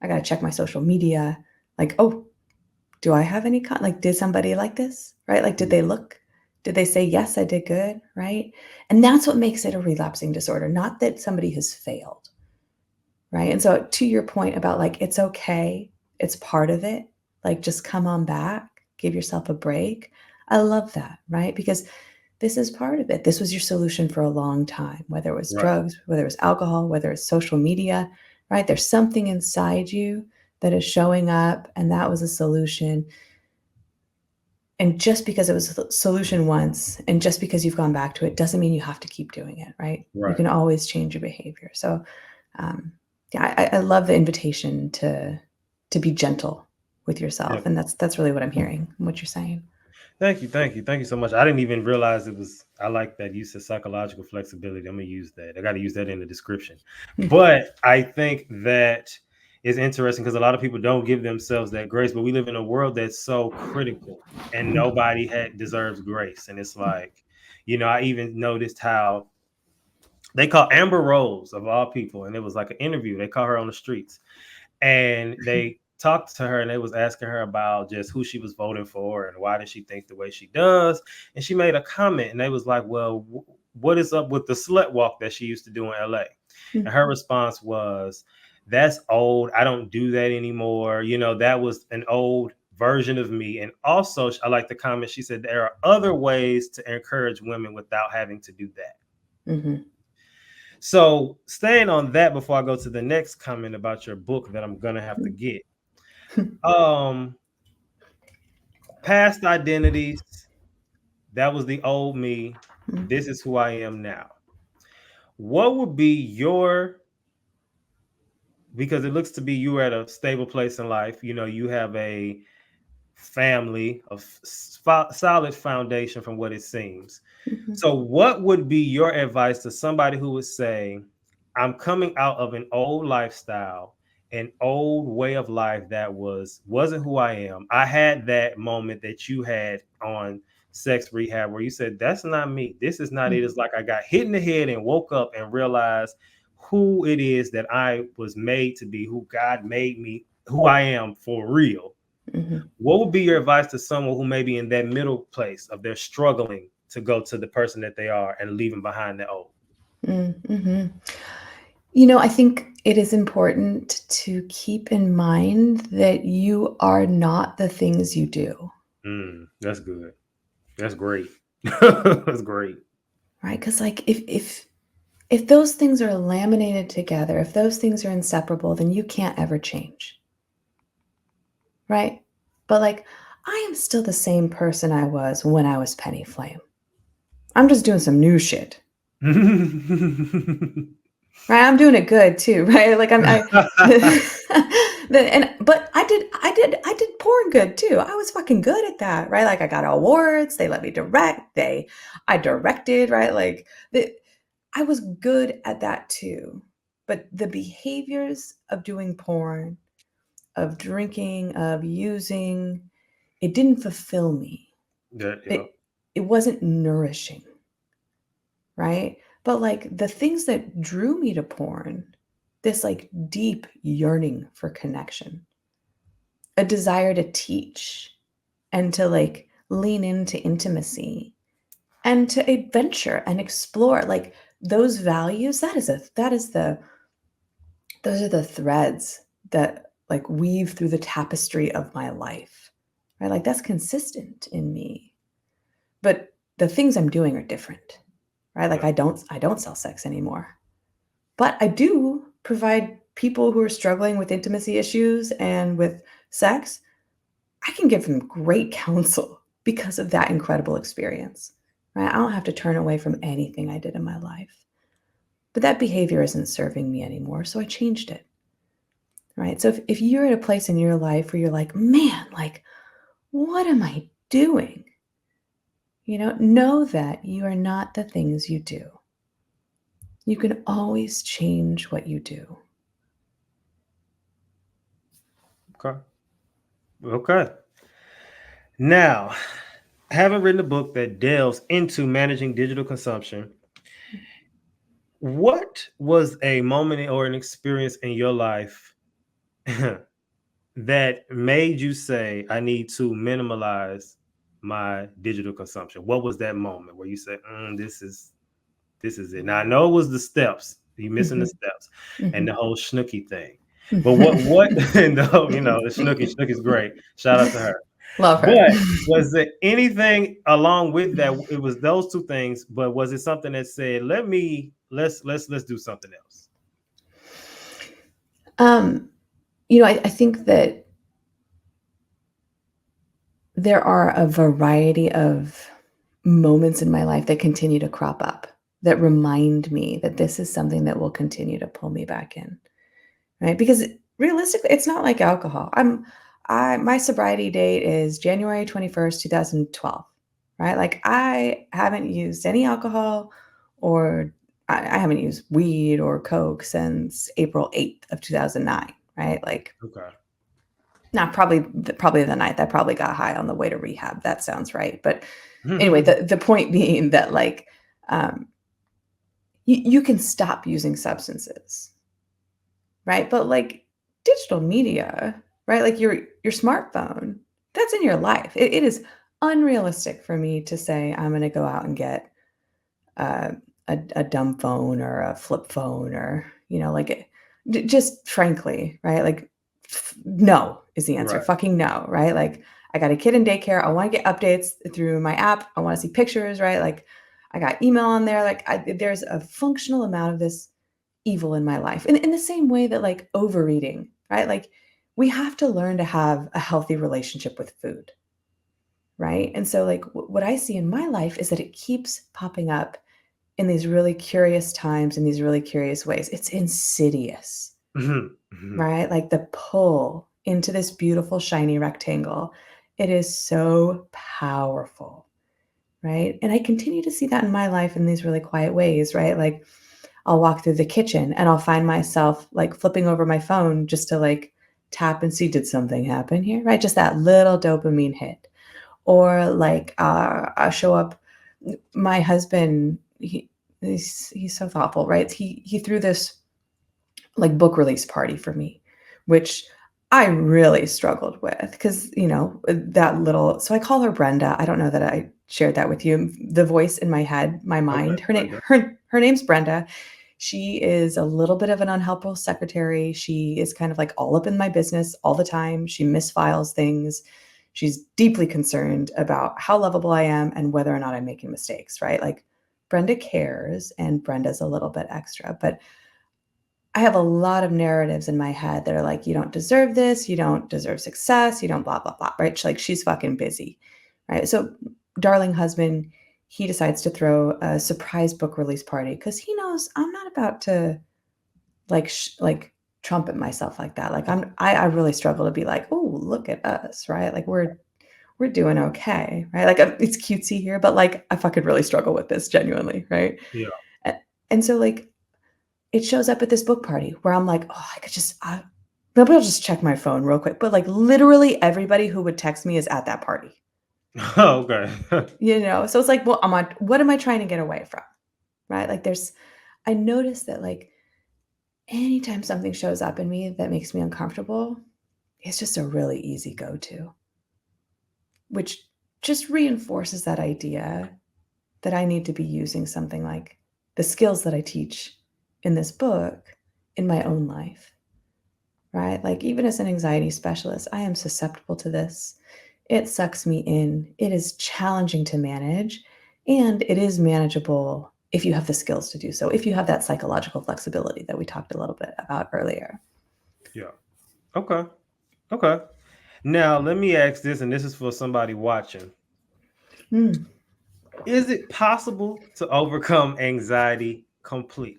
Speaker 1: I got to check my social media. Like, oh, do I have any like, did somebody like this? Right? Like, did they look? Did they say, yes, I did good? Right? And that's what makes it a relapsing disorder, not that somebody has failed. Right. And so, to your point about like, it's okay, it's part of it. Like, just come on back, give yourself a break. I love that. Right. Because this is part of it. This was your solution for a long time, whether it was
Speaker 2: Right.
Speaker 1: drugs, whether it was alcohol, whether it's social media, right? There's something inside you that is showing up, and that was a solution. And just because it was a solution once, and just because you've gone back to it, doesn't mean you have to keep doing it, right? You
Speaker 2: Right.
Speaker 1: can always change your behavior. So, um, yeah, I love the invitation to be gentle with
Speaker 2: Yeah.
Speaker 1: yourself, and that's really what I'm hearing, and what you're saying.
Speaker 2: Thank you. Thank you. Thank you so much. I didn't even realize it was, I like that you said psychological flexibility. I'm going to use that. I got to use that in the description. But I think that is interesting because a lot of people don't give themselves that grace, but we live in a world that's so critical and nobody deserves grace. And it's like, I even noticed how they call Amber Rose of all people, and it was like an interview. They call her on the streets, and they talked to her, and they was asking her about just who she was voting for and why did she think the way she does. And she made a comment, and they was like, "Well, what is up with the slut walk that she used to do in LA?" And her response was, "That's old. I don't do that anymore. That was an old version of me." And also, I like the comment. She said there are other ways to encourage women without having to do that.
Speaker 1: Mhm.
Speaker 2: So staying on that before I go to the next comment about your book that I'm gonna have to get. Um, Past identities, that was the old me. This is who I am now. What would be your, because it looks to be you are at a stable place in life, you have a family of solid foundation from what it seems.
Speaker 1: Mhm.
Speaker 2: So, what would be your advice to somebody who would say, I'm coming out of an old lifestyle, an old way of life that wasn't who I am. I had that moment that you had on sex rehab where you said, that's not me. This is not it. It's like I got hit in the head and woke up and realized who it is that I was made to be, who God made me, who I am for real.
Speaker 1: Mhm.
Speaker 2: What would be your advice to someone who may be in that middle place of they're struggling to go to the person that they are and leaving behind the old?
Speaker 1: Mhm. I think it is important to keep in mind that you are not the things you do,
Speaker 2: That's good. That's great. That's great.
Speaker 1: right? Because like if if those things are laminated together, if those things are inseparable, then you can't ever change, right? But like, I am still the same person I was when I was Penny Flame. I'm just doing some new shit. Right, I'm doing it good too, right? Like but I did porn good too. I was fucking good at that, right? Like I got awards, they let me direct, I directed, right? Like I was good at that too. But the behaviors of doing porn, of drinking, of using, it didn't fulfill me.
Speaker 2: Yeah, yeah.
Speaker 1: It wasn't nourishing, right? But like the things that drew me to porn, this like deep yearning for connection, a desire to teach and to like lean into intimacy and to adventure and explore, like those values, those are the threads that like weave through the tapestry of my life, right? Like that's consistent in me. But the things I'm doing are different, right? Like
Speaker 2: Yeah.
Speaker 1: I don't sell sex anymore. But I do provide people who are struggling with intimacy issues and with sex, I can give them great counsel because of that incredible experience. Right? I don't have to turn away from anything I did in my life. But that behavior isn't serving me anymore, so I changed it. Right? So if you're at a place in your life where you're like, man, like, what am I doing? Know that you are not the things you do. You can always change what you do.
Speaker 2: Okay. Okay. Now, I haven't written a book that delves into managing digital consumption. What was a moment or an experience in your life that made you say, I need to minimalize my digital consumption? What was that moment where you said, this is it? Now I know it was the steps. You missing the
Speaker 1: Mhm,
Speaker 2: steps and the
Speaker 1: mhm.
Speaker 2: whole Snooki thing. But what and the Snooki's great. Shout out to her.
Speaker 1: Love her.
Speaker 2: But was there anything along with that? It was those two things, but was it something that said, let's do something else?
Speaker 1: Um, I think that there are a variety of moments in my life that continue to crop up that remind me that this is something that will continue to pull me back in, right? Because realistically, it's not like alcohol. My sobriety date is January 21st, 2012, right? Like I haven't used any alcohol or I haven't used weed or coke since April 8th of 2009, right? Like
Speaker 2: Okay.
Speaker 1: not probably the night I probably got high on the way to rehab. That sounds right. But anyway, the point being that like um, you can stop using substances, right? But like digital media, right? Like your smartphone, that's in your life. It is unrealistic for me to say I'm going to go out and get uh, a dumb phone or a flip phone or like just frankly, right? Like no is the answer.
Speaker 2: Right.
Speaker 1: Fucking no, right? Like I got a kid in daycare. I want to get updates through my app. I want to see pictures, right? Like I got email on there. Like there's a functional amount of this evil in my life. In the same way that like overeating, right? Like we have to learn to have a healthy relationship with food, right? And so like what I see in my life is that it keeps popping up in these really curious times, in these really curious ways. It's insidious,
Speaker 2: Mhm, mhm.
Speaker 1: right? Like the pull into this beautiful shiny rectangle. It is so powerful, right? And I continue to see that in my life in these really quiet ways, right? Like I'll walk through the kitchen and I'll find myself like flipping over my phone just to like tap and see, did something happen here, right? Just that little dopamine hit. Or like I'll show up. My husband, he's so thoughtful, right? He threw this like book release party for me, which I really struggled with because that little. So I call her Brenda. I don't know that I shared that with you. The voice in my head, my
Speaker 2: Okay.
Speaker 1: mind.
Speaker 2: Brenda.
Speaker 1: Her name's Brenda. She is a little bit of an unhelpful secretary. She is kind of like all up in my business all the time. She misfiles things. She's deeply concerned about how lovable I am and whether or not I'm making mistakes, right? Like Brenda cares and Brenda's a little bit extra, but I have a lot of narratives in my head that are like, you don't deserve this, you don't deserve success, you don't blah, blah, blah, right? Like she's fucking busy, right? So, darling husband, he decides to throw a surprise book release party because he knows I'm not about to like trumpet myself like that. Like I really struggle to be like, oh, look at us, right? Like we're doing okay, right? Like it's cutesy here, but like I fucking really struggle with this genuinely, right?
Speaker 2: Yeah.
Speaker 1: And so like it shows up at this book party where I'm like, oh, maybe I'll just check my phone real quick. But like literally everybody who would text me is at that party,
Speaker 2: Okay.
Speaker 1: So it's like, well, what am I trying to get away from, right? Like I notice that like anytime something shows up in me that makes me uncomfortable, it's just a really easy go-to, which just reinforces that idea that I need to be using something like the skills that I teach in this book in my own life, right? Like, even as an anxiety specialist, I am susceptible to this. It sucks me in. It is challenging to manage, and it is manageable if you have the skills to do so, if you have that psychological flexibility that we talked a little bit about earlier.
Speaker 2: Yeah. Okay. Okay. Now let me ask this, and this is for somebody watching.
Speaker 1: Hmm.
Speaker 2: Is it possible to overcome anxiety completely?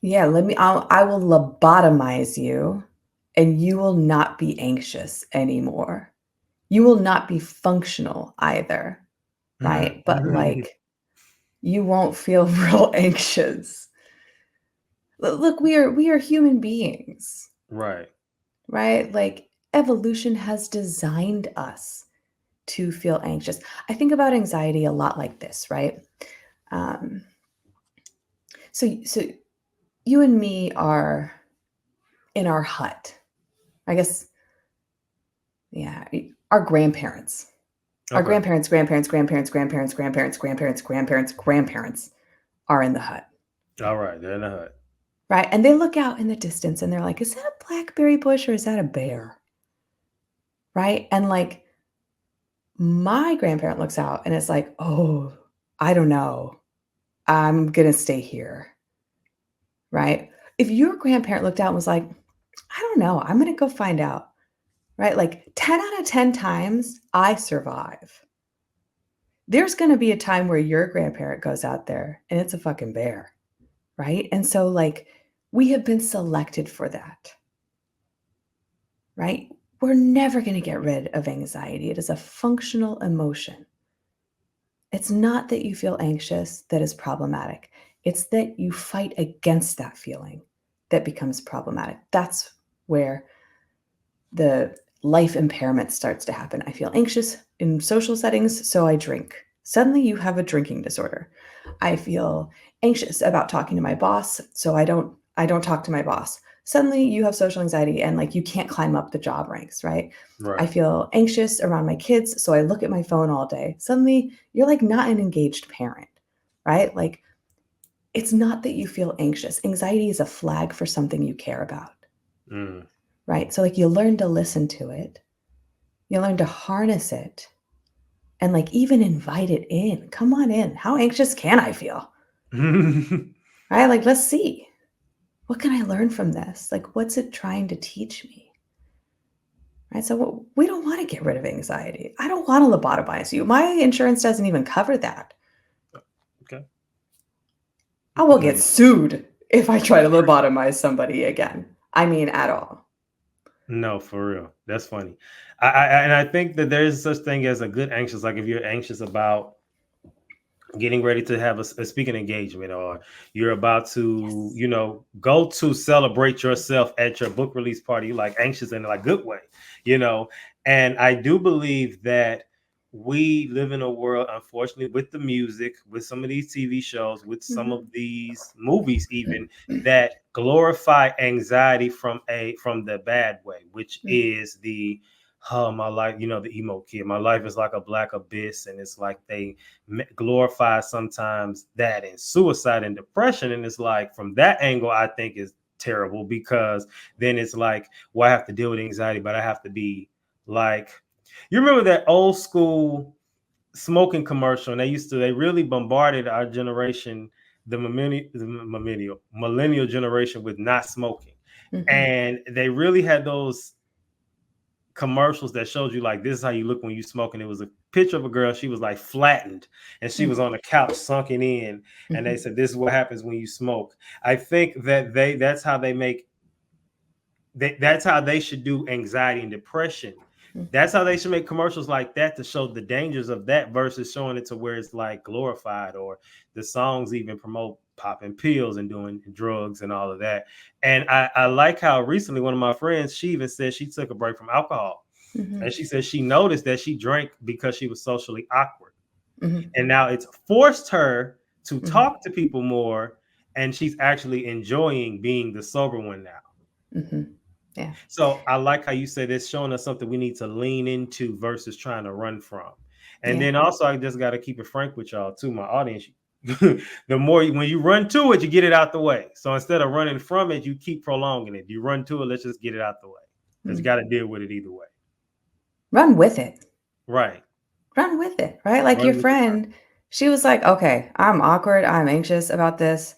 Speaker 1: Yeah, I will lobotomize you and you will not be anxious anymore. You will not be functional either, right? But like you won't feel real anxious. Look, we are human beings,
Speaker 2: Right.
Speaker 1: right? Like evolution has designed us to feel anxious. I think about anxiety a lot like this, right? Um, so you and me are in our hut. I guess, yeah, our grandparents, our
Speaker 2: Okay.
Speaker 1: grandparents are in the hut,
Speaker 2: All right. They're in the hut.
Speaker 1: right? And they look out in the distance and they're like, is that a blackberry bush or is that a bear? Right? And like my grandparent looks out and it's like, oh, I don't know. I'm going to stay here. Right? If your grandparent looked out and was like, I don't know, I'm going to go find out. Right? Like 10 out of 10 times I survive. There's going to be a time where your grandparent goes out there and it's a fucking bear, right? And so, like, we have been selected for that, right? We're never going to get rid of anxiety. It is a functional emotion. It's not that you feel anxious that is problematic, it's that you fight against that feeling that becomes problematic. That's where the life impairment starts to happen. I feel anxious in social settings, so I drink. Suddenly you have a drinking disorder. I feel anxious about talking to my boss, so I don't talk to my boss. Suddenly you have social anxiety and like you can't climb up the job ranks, right? I
Speaker 2: Right.
Speaker 1: feel anxious around my kids, so I look at my phone all day. Suddenly you're like not an engaged parent, right? Like it's not that you feel anxious. Anxiety is a flag for something you care about,
Speaker 2: Mm.
Speaker 1: right? So like you learn to listen to it, you learn to harness it, and like even invite it in. Come on in. How anxious can I feel? Right? Like, let's see. What can I learn from this? Like, what's it trying to teach me? Right? So we don't want to get rid of anxiety. I don't want to lobotomize you. My insurance doesn't even cover that.
Speaker 2: Okay.
Speaker 1: I will
Speaker 2: No,
Speaker 1: get sued if I try to lobotomize somebody again. I mean, at all.
Speaker 2: no, for real. That's funny. And I think that there is such thing as a good anxious. Like if you're anxious about getting ready to have a speaking engagement, or you're about to,
Speaker 1: Yes.
Speaker 2: go to celebrate yourself at your book release party, you like anxious in a like good way, you know. And I do believe that we live in a world, unfortunately, with the music, with some of these TV shows, with some of
Speaker 1: Mhm.
Speaker 2: these movies, even that glorify anxiety from the bad way, which
Speaker 1: Mhm.
Speaker 2: is the my life, the emo kid. My life is like a black abyss, and it's like they glorify sometimes that and suicide and depression. And it's like from that angle, I think is terrible, because then it's like, well, I have to deal with anxiety, but I have to be like, you remember that old school smoking commercial, and they really bombarded our generation, the millennial generation, with not smoking. And they really had those commercials that showed you like, this is how you look when you smoke. And it was a picture of a girl. She was like flattened and she was on the couch sunken in. And they said, this is what happens when you smoke. I think that that's how they make, that's how they should do anxiety and depression. That's how they should make commercials like that, to show the dangers of that, versus showing it to where it's like glorified, or the songs even promote popping pills and doing drugs and all of that. And I like how recently one of my friends, she even said she took a break from alcohol. And she said she noticed that she drank because she was socially awkward. And now it's forced her to talk to people more, and she's actually enjoying being the sober one now.
Speaker 1: Yeah.
Speaker 2: So I like how you said it's showing us something we need to lean into versus trying to run from. And then also, I just got to keep it frank with y'all too, my audience. The more when you run to it, you get it out the way. So instead of running from it, you keep prolonging it. You run to it, let's just get it out the way, because you got to deal with it either way.
Speaker 1: Run with it.
Speaker 2: Right.
Speaker 1: Run with it, right? Like your friend, she was like, okay, I'm awkward. I'm anxious about this.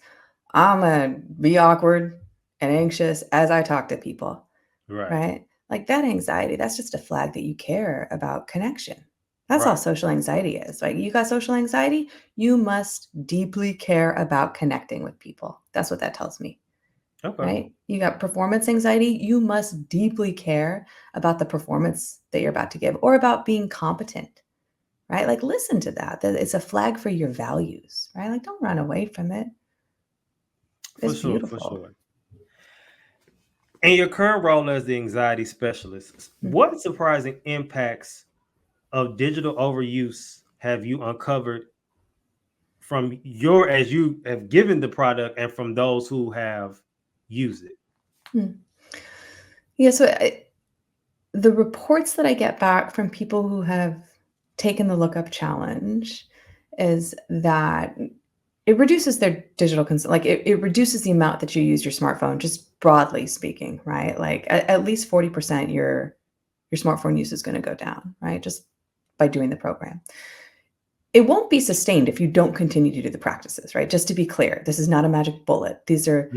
Speaker 1: I'm going to be awkward and anxious as I talk to people. Right? Like that anxiety, that's just a flag that you care about connection. That's all social anxiety is, right? You got social anxiety, you must deeply care about connecting with people. That's what that tells me.
Speaker 2: Okay.
Speaker 1: Right? You got performance anxiety, you must deeply care about the performance that you're about to give, or about being competent. Right? Like listen to that. That it's a flag for your values, right? Like don't run away from it. It's beautiful.
Speaker 2: For sure. In your current role as the anxiety specialist, what surprising impacts of digital overuse have you uncovered from as you have given the product, and from those who have used it?
Speaker 1: Yeah, so the reports that I get back from people who have taken the lookup challenge is that it reduces their digital like it reduces the amount that you use your smartphone, just broadly speaking, right? Like at least 40% your smartphone use is going to go down, right? Just by doing the program. It won't be sustained if you don't continue to do the practices, right? Just to be clear, this is not a magic bullet. These are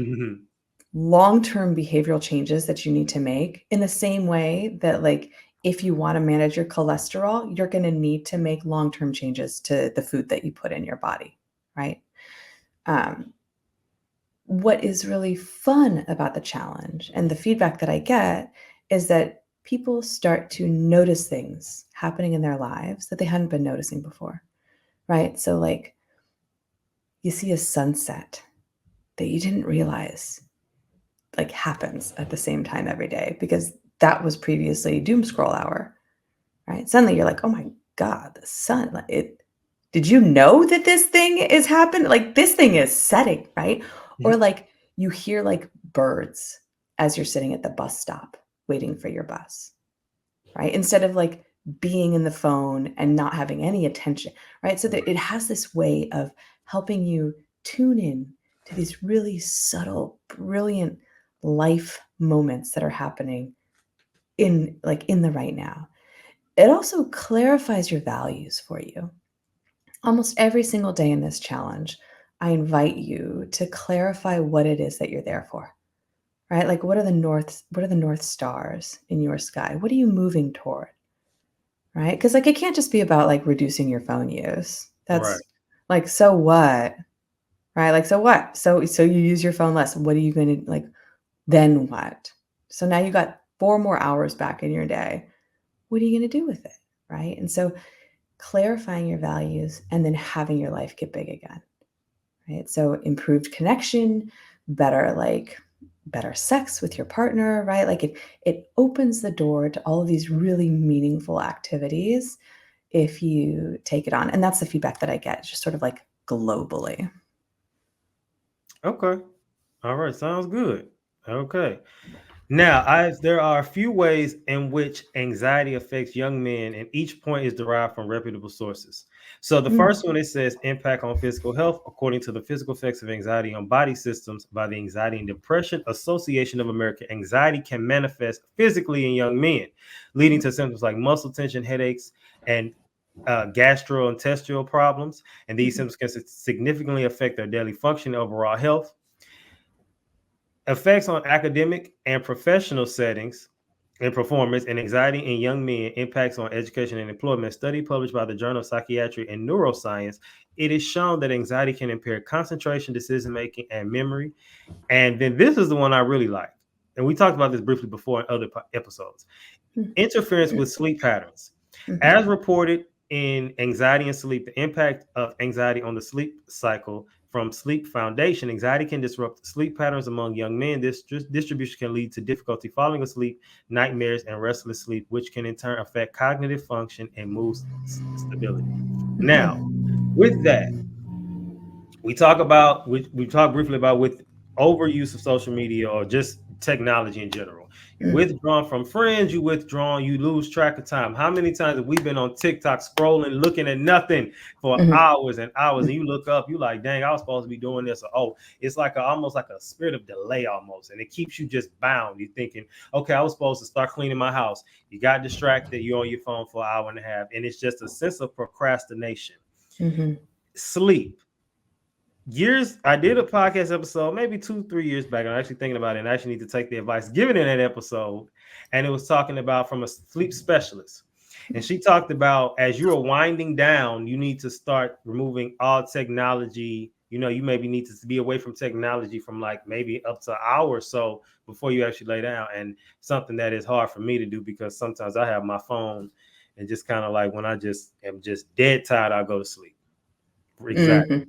Speaker 1: long-term behavioral changes that you need to make, in the same way that, like, if you want to manage your cholesterol, you're going to need to make long-term changes to the food that you put in your body, right? What is really fun about the challenge and the feedback that I get is that people start to notice things happening in their lives that they hadn't been noticing before, right? So like you see a sunset that you didn't realize like happens at the same time every day, because that was previously doom scroll hour, right? Suddenly you're like, oh my God, the sun, did you know that this thing is happening? Like this thing is setting, right? Or like you hear like birds as you're sitting at the bus stop waiting for your bus, right? Instead of like being in the phone and not having any attention, right? So that it has this way of helping you tune in to these really subtle, brilliant life moments that are happening in the right now. It also clarifies your values for you. Almost every single day in this challenge, I invite you to clarify what it is that you're there for, right? Like what are the north stars in your sky? What are you moving toward? Right? Because like it can't just be about like reducing your phone use. That's like, so what? Right? Like, so what? So you use your phone less. What are you going to like, then what? So now you got 4 more hours back in your day. What are you going to do with it? Right? And so clarifying your values and then having your life get big again. Right? So improved connection, better sex with your partner, right? Like it opens the door to all of these really meaningful activities if you take it on. And that's the feedback that I get, just sort of like globally.
Speaker 2: Okay. All right. Sounds good. Okay. Now, there are a few ways in which anxiety affects young men, and each point is derived from reputable sources. So the first one, it says impact on physical health. According to the physical effects of anxiety on body systems by the Anxiety and Depression Association of America, anxiety can manifest physically in young men, leading to symptoms like muscle tension, headaches, and gastrointestinal problems, and these symptoms can significantly affect their daily function and overall health. Effects on academic and professional settings and performance and anxiety in young men, impacts on education and employment. A study published by the Journal of Psychiatry and Neuroscience, it is shown that anxiety can impair concentration, decision making, and memory. And then this is the one I really like, and we talked about this briefly before in other episodes. Interference with sleep patterns. As reported in Anxiety and Sleep, the impact of anxiety on the sleep cycle from Sleep Foundation. Anxiety can disrupt sleep patterns among young men. This distribution can lead to difficulty falling asleep, nightmares, and restless sleep, which can in turn affect cognitive function and mood stability. Now, with that, we talk briefly about with overuse of social media or just technology in general. You withdrawn from friends, you lose track of time. How many times have we been on TikTok scrolling, looking at nothing for hours and hours, and you look up, you like, dang, I was supposed to be doing this. Or, oh, it's like almost like a spirit of delay almost, and it keeps you just bound. You're thinking, okay, I was supposed to start cleaning my house. You got distracted, you're on your phone for an hour and a half, and it's just a sense of procrastination. Sleep. I did a podcast episode maybe 2-3 years back. I'm actually thinking about it, and I actually need to take the advice given in that episode. And it was talking about from a sleep specialist. And she talked about as you're winding down, you need to start removing all technology. You maybe need to be away from technology from like maybe up to an hour or so before you actually lay down. And something that is hard for me to do because sometimes I have my phone and just kind of like when I just am just dead tired, I'll go to sleep. Exactly.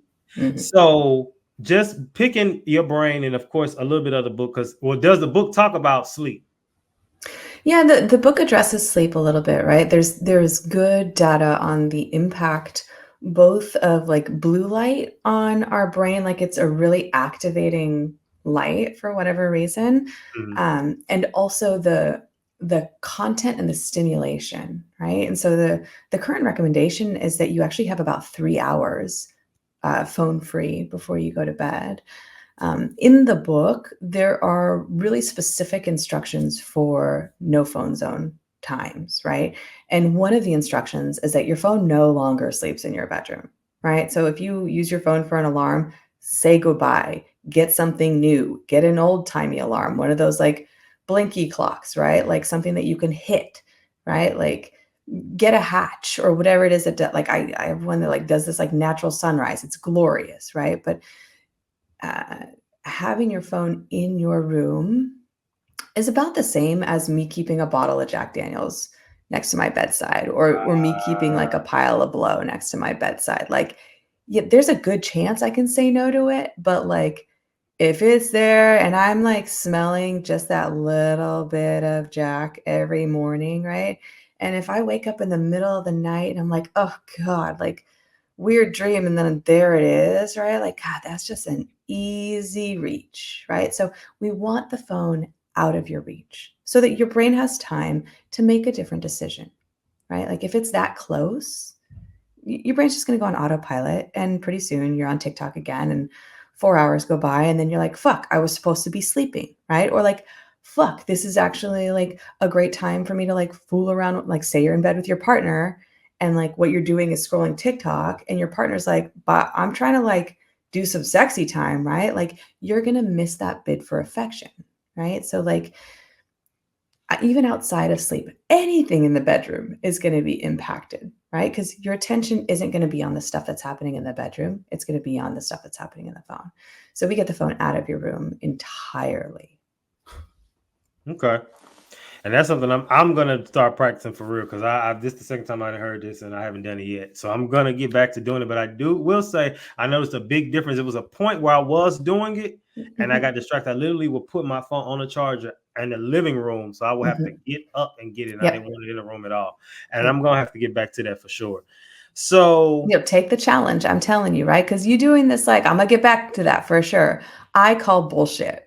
Speaker 2: So just picking your brain and of course a little bit of the book, because does the book talk about sleep?
Speaker 1: Yeah, the book addresses sleep a little bit, right? There's good data on the impact both of like blue light on our brain, like it's a really activating light for whatever reason, and also the content and the stimulation, right? And so the current recommendation is that you actually have about 3 hours phone free before you go to bed. In the book, there are really specific instructions for no phone zone times, right? And one of the instructions is that your phone no longer sleeps in your bedroom, right? So if you use your phone for an alarm, say goodbye, get something new, get an old timey alarm, one of those like blinky clocks, right? Like something that you can hit, right? Like get a hatch or whatever it is that like I have one that like does this like natural sunrise. It's glorious, right? But having your phone in your room is about the same as me keeping a bottle of Jack Daniels next to my bedside or me keeping like a pile of blow next to my bedside. Like, yeah, there's a good chance I can say no to it, but like if it's there and I'm like smelling just that little bit of Jack every morning, right? And if I wake up in the middle of the night and I'm like, oh God, like weird dream, and then there it is, right? Like, God, that's just an easy reach, right? So we want the phone out of your reach so that your brain has time to make a different decision, right? Like if it's that close, your brain's just going to go on autopilot, and pretty soon you're on TikTok again and 4 hours go by and then you're like, fuck, I was supposed to be sleeping, right? Or like, fuck, this is actually like a great time for me to like fool around, like say you're in bed with your partner and like what you're doing is scrolling TikTok and your partner's like, but I'm trying to like do some sexy time, right? Like you're going to miss that bid for affection, right? So like even outside of sleep, anything in the bedroom is going to be impacted, right? Because your attention isn't going to be on the stuff that's happening in the bedroom. It's going to be on the stuff that's happening in the phone. So we get the phone out of your room entirely.
Speaker 2: Okay. And that's something I'm gonna start practicing for real, because this is the second time I heard this and I haven't done it yet. So I'm gonna get back to doing it. But I will say I noticed a big difference. It was a point where I was doing it and I got distracted. I literally would put my phone on the charger in the living room, so I would have to get up and get it. And I didn't want it in the room at all. And I'm gonna have to get back to that for sure. So
Speaker 1: take the challenge. I'm telling you, right? Because you doing this, like, I'm gonna get back to that for sure. I call bullshit.